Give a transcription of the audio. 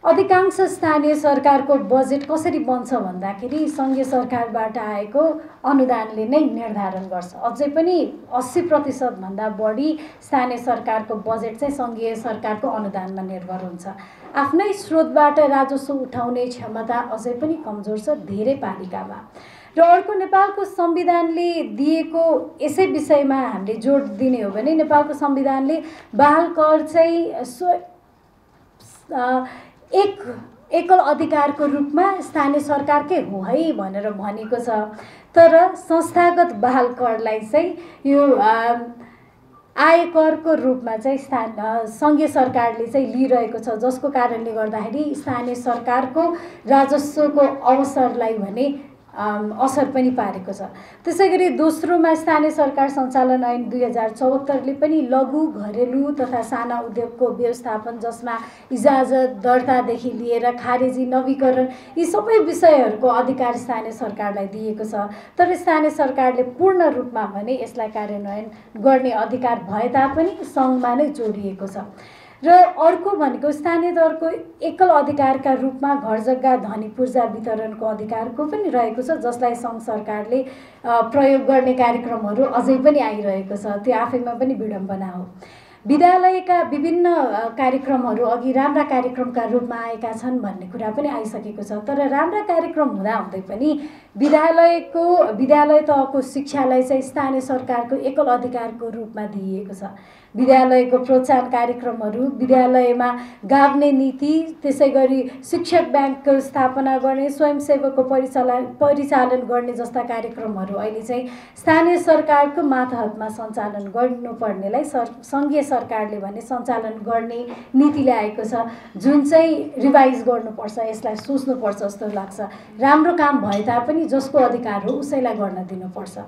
अधिकांश स्थानीय सरकारको बजेट कसरी बन्छ भन्दाखेरि सङ्घीय सरकारबाट आएको अनुदानले नै निर्धारण गर्छ। अझै पनि 80% भन्दा बढी स्थानीय सरकारको बजेट चाहिँ सङ्घीय सरकारको अनुदानमा निर्भर हुन्छ। आफ्नै स्रोतबाट राजस्व उठाउने क्षमता अझै पनि कमजोर छ धेरै पालिकामा। र अर्को, नेपालको संविधानले दिएको यसै विषयमा हामीले जोड दिने हो भने नेपालको संविधानले बाल कर चाहिँ एकल अधिकारको रूपमा स्थानीय सरकारकै हो है भनेर भनेको छ। तर संस्थागत बाल करलाई चाहिँ यो आयकरको रूपमा चाहिँ सङ्घीय सरकारले चाहिँ लिइरहेको छ, जसको कारणले गर्दाखेरि स्थानीय सरकारको राजस्वको अवसरलाई भने असर पनि पारेको छ। त्यसैगरी दोस्रोमा स्थानीय सरकार सञ्चालन ऐन 2074ले पनि लघु, घरेलु तथा साना उद्योगको व्यवस्थापन, जसमा इजाजत दर्तादेखि लिएर खारेजी, नवीकरण यी सबै विषयहरूको अधिकार स्थानीय सरकारलाई दिएको छ। तर स्थानीय सरकारले पूर्ण रूपमा भने यसलाई कार्यान्वयन गर्ने अधिकार भए तापनि सङ्घमा नै जोडिएको छ। र अर्को भनेको स्थानीय तहको एकल अधिकारका रूपमा घर जग्गा, धनी पूर्जा वितरणको अधिकारको पनि रहेको छ, जसलाई सङ्घ सरकारले प्रयोग गर्ने कार्यक्रमहरू अझै पनि आइरहेको छ। त्यो आफैमा पनि विडम्बना हो। विद्यालयका विभिन्न कार्यक्रमहरू अघि राम्रा कार्यक्रमका रूपमा आएका छन् भन्ने कुरा पनि आइसकेको छ। तर राम्रा कार्यक्रम हुँदाहुँदै पनि विद्यालय तहको शिक्षालाई चाहिँ स्थानीय सरकारको एकल अधिकारको रूपमा दिइएको छ। विद्यालयको प्रोत्साहन कार्यक्रमहरू, विद्यालयमा गाभ्ने नीति, त्यसै गरी शिक्षक ब्याङ्कको स्थापना गर्ने, स्वयंसेवकको परिचालन गर्ने जस्ता कार्यक्रमहरू अहिले चाहिँ स्थानीय सरकारको मातहतमा सञ्चालन गर्नुपर्नेलाई सङ्घीय सरकारले भने सञ्चालन गर्ने नीति ल्याएको छ, जुन चाहिँ रिभाइज गर्नुपर्छ, यसलाई सोच्नुपर्छ जस्तो लाग्छ। राम्रो काम भए तापनि जसको अधिकार हो उसैलाई गर्न दिनुपर्छ।